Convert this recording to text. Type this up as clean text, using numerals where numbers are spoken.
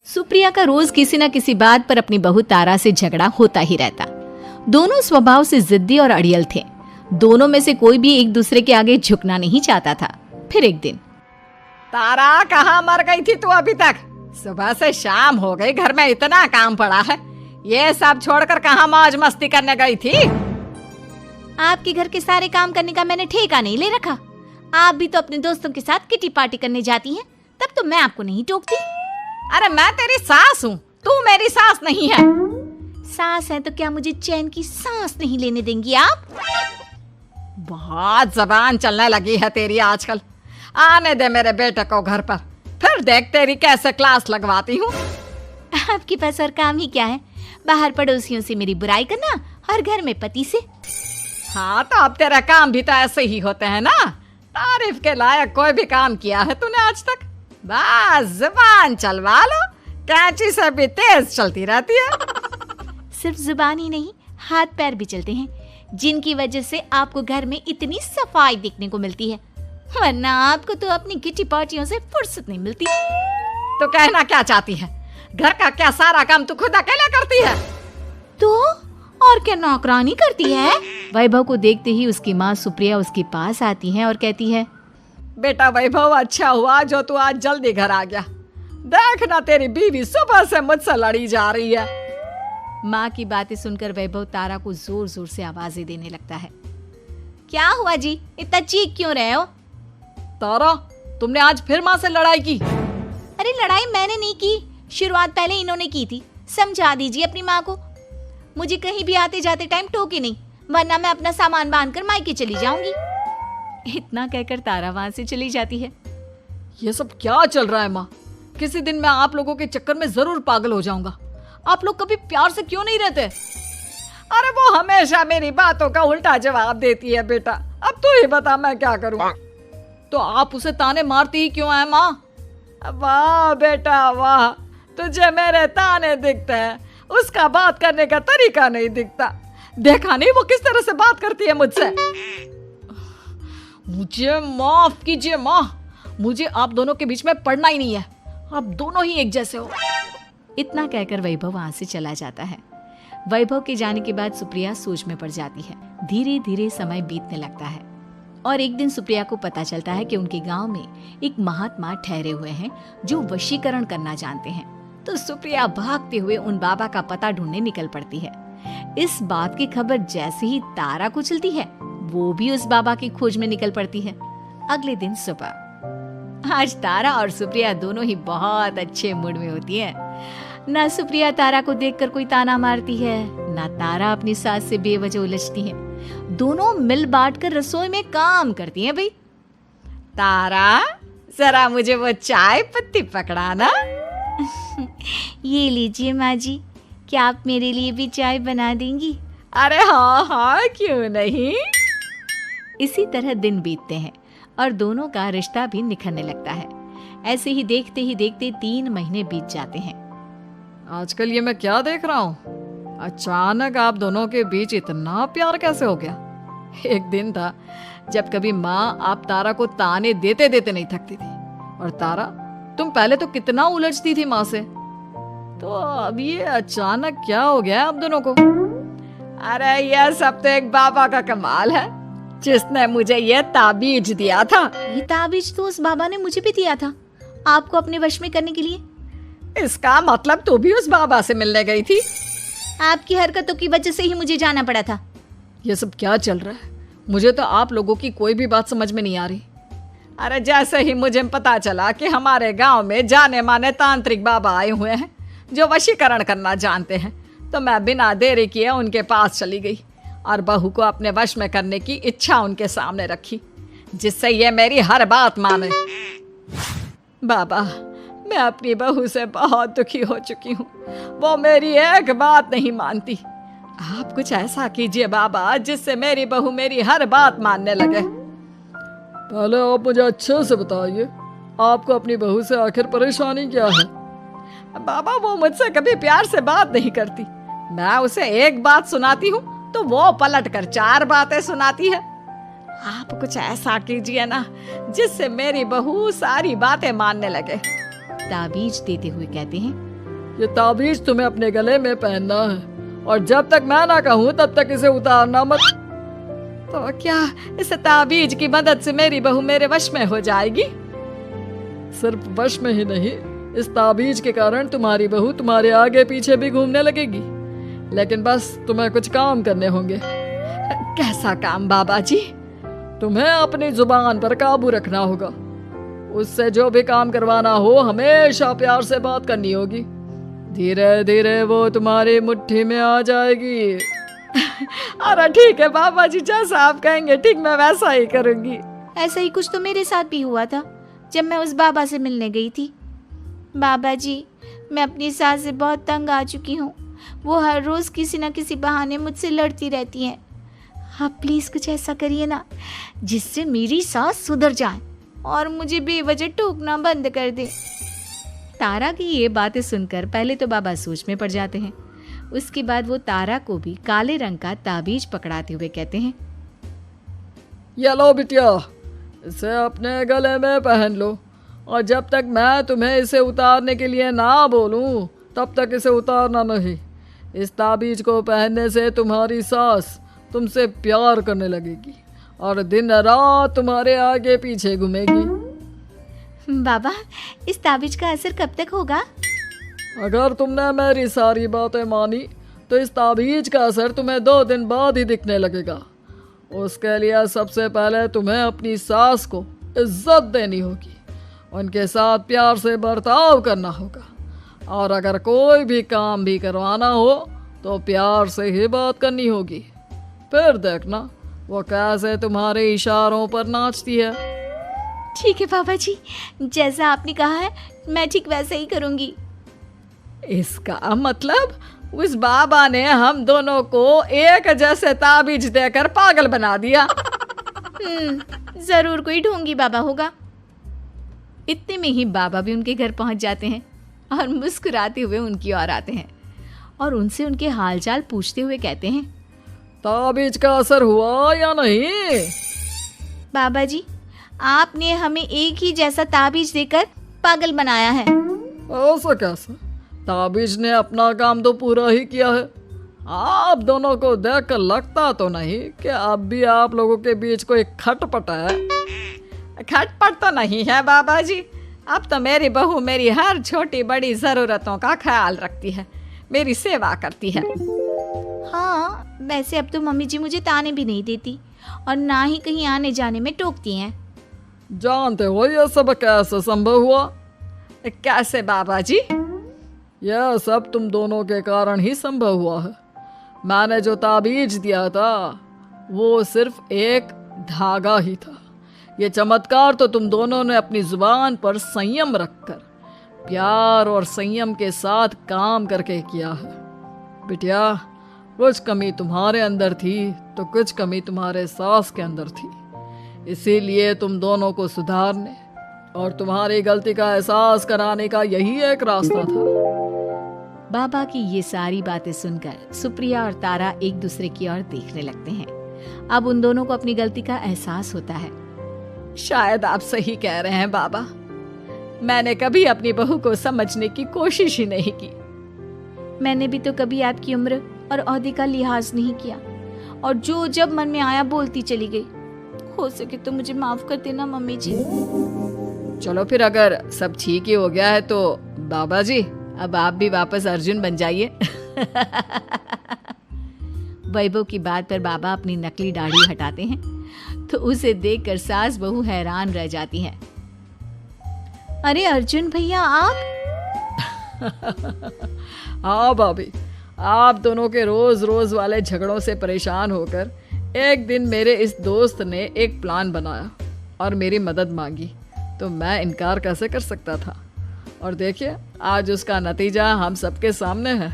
सुप्रिया का रोज किसी न किसी बात पर अपनी बहू तारा से झगड़ा होता ही रहता। दोनों स्वभाव से जिद्दी और अड़ियल थे। दोनों में से कोई भी एक दूसरे के आगे झुकना नहीं चाहता था। फिर एक दिन, तारा कहाँ मर गई थी तू अभी तक? सुबह से शाम हो गई, घर में इतना काम पड़ा है, ये सब छोड़कर कहाँ मौज मस्ती करने गई थी? आपके घर के सारे काम करने का मैंने ठेका नहीं ले रखा। आप भी तो अपने दोस्तों के साथ किटी पार्टी करने जाती हैं, तब तो मैं आपको नहीं टोकती। अरे मैं तेरी सास हूँ, तू मेरी सास नहीं है। सास है तो क्या मुझे चैन की सांस नहीं लेने देंगी आप? बहुत जबान चलने लगी है तेरी आजकल। आने दे मेरे बेटे को घर पर, फिर देख तेरी कैसे क्लास लगवाती हूँ। आपके पास और काम ही क्या है? बाहर पड़ोसियों से मेरी बुराई करना और घर में पति से। हाँ तो अब तेरा काम भी तो ऐसे ही होते हैं ना। तारीफ के लायक कोई भी काम किया है तूने आज तक? बस जुबान चलवा लो, कैंची से भी तेज चलती रहती है। सिर्फ जुबान ही नहीं, हाथ पैर भी चलते हैं, जिनकी वजह से आपको घर में इतनी सफाई देखने को मिलती है, वरना आपको तो अपनी किटी पार्टियों से फुर्सत नहीं मिलती। तो कहना क्या चाहती है? घर का क्या सारा काम तू खुद अकेले करती है? तो और क्या नौकरानी करती है? वैभव को देखते ही उसकी माँ सुप्रिया उसके पास आती है और कहती है, बेटा वैभव, अच्छा हुआ जो तू आज जल्दी घर आ गया। देखना तेरी बीवी सुबह से मुझसे लड़ी जा रही है। माँ की बातें सुनकर वैभव तारा को जोर जोर से आवाजें देने लगता है। क्या हुआ जी, इतना चीख क्यों रहे हो? तारा, तुमने आज फिर माँ से लड़ाई की? अरे लड़ाई मैंने नहीं की, शुरुआत पहले इन्होंने की थी। समझा दीजिए अपनी माँ को। मुझे कहीं भी आते जाते टाइम टोके नहीं, वरना मैं अपना सामान बांधकर मायके चली जाऊंगी। इतना कहकर तारा वहां से चली जाती है। ये सब क्या चल रहा है माँ? किसी दिन मैं आप लोगों के चक्कर में जरूर पागल हो जाऊंगा। आप लोग कभी प्यार से क्यों नहीं रहते? अरे वो हमेशा मेरी बातों का उल्टा जवाब देती है बेटा। अब तू ही बता मैं क्या करूं? तो आप उसे ताने मारती ही क्यों है माँ? वाह बेटा वाह, तुझे मेरे ताने दिखते हैं, उसका बात करने का तरीका नहीं दिखता। देखा नहीं वो किस तरह से बात करती है मुझसे। मुझे माफ कीजिए माँ, मुझे आप दोनों के बीच में पड़ना ही नहीं है। आप दोनों ही एक जैसे हो। इतना कहकर वैभव वहां से चला जाता है। वैभव के जाने के बाद सुप्रिया सोच में पड़ जाती है। धीरे धीरे समय बीतने लगता है और एक दिन सुप्रिया को पता चलता है कि उनके गांव में एक महात्मा ठहरे हुए हैं जो वशीकरण करना जानते हैं। तो सुप्रिया भागते हुए उन बाबा का पता ढूंढने निकल पड़ती है। इस बात की खबर जैसे ही तारा को चलती है, वो भी उस बाबा की खोज में निकल पड़ती है। अगले दिन सुबह, आज तारा और सुप्रिया दोनों ही बहुत अच्छे मूड में होती है। ना सुप्रिया तारा को देखकर कोई ताना मारती है, ना तारा अपनी सास से बेवजह उलझती है। दोनों मिल बांटकर रसोई में काम करती हैं। भाई तारा, जरा मुझे वो चाय पत्ती पकड़ाना। ये लीजिए माँ जी, क्या आप मेरे लिए भी चाय बना देंगी? अरे हाँ हाँ, क्यों नहीं। इसी तरह दिन बीतते हैं और दोनों का रिश्ता भी निखरने लगता है। ऐसे ही देखते 3 महीने बीत जाते हैं। आजकल ये मैं क्या देख रहा हूँ? अचानक आप दोनों के बीच इतना प्यार कैसे हो गया? एक दिन था जब कभी माँ आप तारा को ताने देते देते नहीं थकती थी, और तारा तुम पहले तो कितना उलझती थी माँ से, तो अब ये अचानक क्या हो गया आप दोनों को? अरे यह सब तो एक बाबा का कमाल है, जिसने मुझे ये ताबीज दिया था। ये ताबीज तो उस बाबा ने मुझे भी दिया था, आपको अपने वश में करने के लिए। इसका मतलब तू भी उस बाबा से मिलने गई थी? आपकी हरकतों की वजह से ही मुझे जाना पड़ा था। ये सब क्या चल रहा है? मुझे तो आप लोगों की कोई भी बात समझ में नहीं आ रही। अरे जैसे ही मुझे पता चला कि हमारे गांव में जाने माने तांत्रिक बाबा आए हुए हैं जो वशीकरण करना जानते हैं, तो मैं बिना देरी किए उनके पास चली गई और बहू को अपने वश में करने की इच्छा उनके सामने रखी, जिससे ये मेरी हर बात माने। बाबा, मैं अपनी बहू से बहुत दुखी हो चुकी हूँ, वो मेरी एक बात नहीं मानती। आप कुछ ऐसा कीजिए बाबा जिससे मेरी बहू मेरी हर बात मानने लगे। पहले आप मुझे अच्छे से बताइए, आपको अपनी बहू से आखिर परेशानी क्या है? बाबा, वो मुझसे कभी प्यार से बात नहीं करती। मैं उसे एक बात सुनाती हूँ तो वो पलट कर 4 बातें सुनाती है। आप कुछ ऐसा कीजिए ना जिससे मेरी बहू सारी बातें मानने लगे। ताबीज देते हुए कहते हैं, ये ताबीज तुम्हें अपने गले में पहनना है और जब तक मैं ना कहूँ तब तक इसे उतारना मत। तो क्या इस ताबीज की मदद से मेरी बहू मेरे वश में हो जाएगी? सिर्फ वश में ही नहीं, इस ताबीज के कारण तुम्हारी बहू तुम्हारे आगे पीछे भी घूमने लगेगी। लेकिन बस तुम्हें कुछ काम करने होंगे। कैसा काम बाबा जी? तुम्हें अपनी जुबान पर काबू रखना होगा। उससे जो भी काम करवाना हो हमेशा प्यार से बात करनी होगी। धीरे धीरे वो तुम्हारी मुट्ठी में आ जाएगी। अरे ठीक है बाबा जी, जैसा आप कहेंगे ठीक मैं वैसा ही करूंगी। ऐसा ही कुछ तो मेरे साथ भी हुआ था जब मैं उस बाबा से मिलने गई थी। बाबा जी, मैं अपनी सास से बहुत तंग आ चुकी हूँ। वो हर रोज़ किसी न किसी बहाने मुझसे लड़ती रहती हैं। आप प्लीज़ कुछ ऐसा करिए ना जिससे मेरी सास सुधर जाए और मुझे बेवजह टोकना बंद कर दे। तारा की ये बातें सुनकर पहले तो बाबा सोच में पड़ जाते हैं। उसके बाद वो तारा को भी काले रंग का ताबीज पकड़ाते हुए कहते हैं, ये लो बिटिया, इसे अपने गले में पहन लो और जब तक मैं तुम्हें इसे उतारने के लिए ना बोलूं तब तक इसे उतारना नहीं। इस ताबीज को पहनने से तुम्हारी सास तुमसे प्यार करने लगेगी और दिन रात तुम्हारे आगे पीछे घूमेगी। बाबा, इस ताबीज का असर कब तक होगा? अगर तुमने मेरी सारी बातें मानी तो इस ताबीज का असर तुम्हें 2 दिन बाद ही दिखने लगेगा। उसके लिए सबसे पहले तुम्हें अपनी सास को इज्जत देनी होगी, उनके साथ प्यार से बर्ताव करना होगा और अगर कोई भी काम भी करवाना हो तो प्यार से ही बात करनी होगी। फिर देखना वो कैसे तुम्हारे इशारों पर नाचती है। ठीक है बाबा जी, जैसा आपने कहा है मैं ठीक वैसे ही करूंगी। इसका मतलब उस बाबा ने हम दोनों को एक जैसे ताबीज देकर पागल बना दिया। जरूर कोई ढोंगी बाबा होगा। इतने में ही बाबा भी उनके घर पहुंच जाते हैं और मुस्कुराते हुए उनकी ओर आते हैं और उनसे उनके हालचाल पूछते हुए कहते हैं, ताबीज का असर हुआ या नहीं? बाबा जी, आपने हमें एक ही जैसा ताबीज देकर पागल बनाया है। ऐसा कैसे? ताबीज ने अपना काम तो पूरा ही किया है। आप दोनों को देखकर लगता तो नहीं कि अब भी आप लोगों के बीच कोई खटपट है। खटपट तो नहीं है बाबा जी। अब तो मेरी बहू मेरी हर छोटी बड़ी ज़रूरतों का ख्याल रखती है, मेरी सेवा करती है। हाँ, वैसे अब तो मम्मी जी मुझे ताने भी नहीं देती और ना ही कहीं आने जाने में टोकती हैं। जानते हो यह सब कैसे संभव हुआ? कैसे बाबा जी? यह सब तुम दोनों के कारण ही संभव हुआ है। मैंने जो ताबीज दिया था वो सिर्फ एक धागा ही था। ये चमत्कार तो तुम दोनों ने अपनी जुबान पर संयम रखकर प्यार और संयम के साथ काम करके किया है। बिटिया, कुछ कमी तुम्हारे अंदर थी तो कुछ कमी तुम्हारे सास के अंदर थी। इसीलिए तुम दोनों को सुधारने और तुम्हारी गलती का एहसास कराने का यही एक रास्ता था। बाबा की ये सारी बातें सुनकर सुप्रिया और तारा एक दूसरे की ओर देखने लगते हैं। अब उन दोनों को अपनी गलती का एहसास होता है। शायद आप सही कह रहे हैं बाबा, मैंने कभी अपनी बहू को समझने की कोशिश ही नहीं की। मैंने भी तो कभी आपकी उम्र और ओहदे का लिहाज नहीं किया और जो जब मन में आया बोलती चली गई। हो सके तो मुझे माफ कर देना मम्मी जी। चलो फिर, अगर सब ठीक ही हो गया है तो बाबा जी अब आप भी वापस अर्जुन बन जाइए। वैभव की बात पर बाबा अपनी नकली दाढ़ी हटाते हैं तो उसे देखकर सास बहू हैरान रह जाती हैं। अरे अर्जुन भैया, आप? हाँ भाभी, आप दोनों के रोज रोज वाले झगड़ों से परेशान होकर एक दिन मेरे इस दोस्त ने एक प्लान बनाया और मेरी मदद मांगी, तो मैं इनकार कैसे कर सकता था। और देखिए आज उसका नतीजा हम सबके सामने है।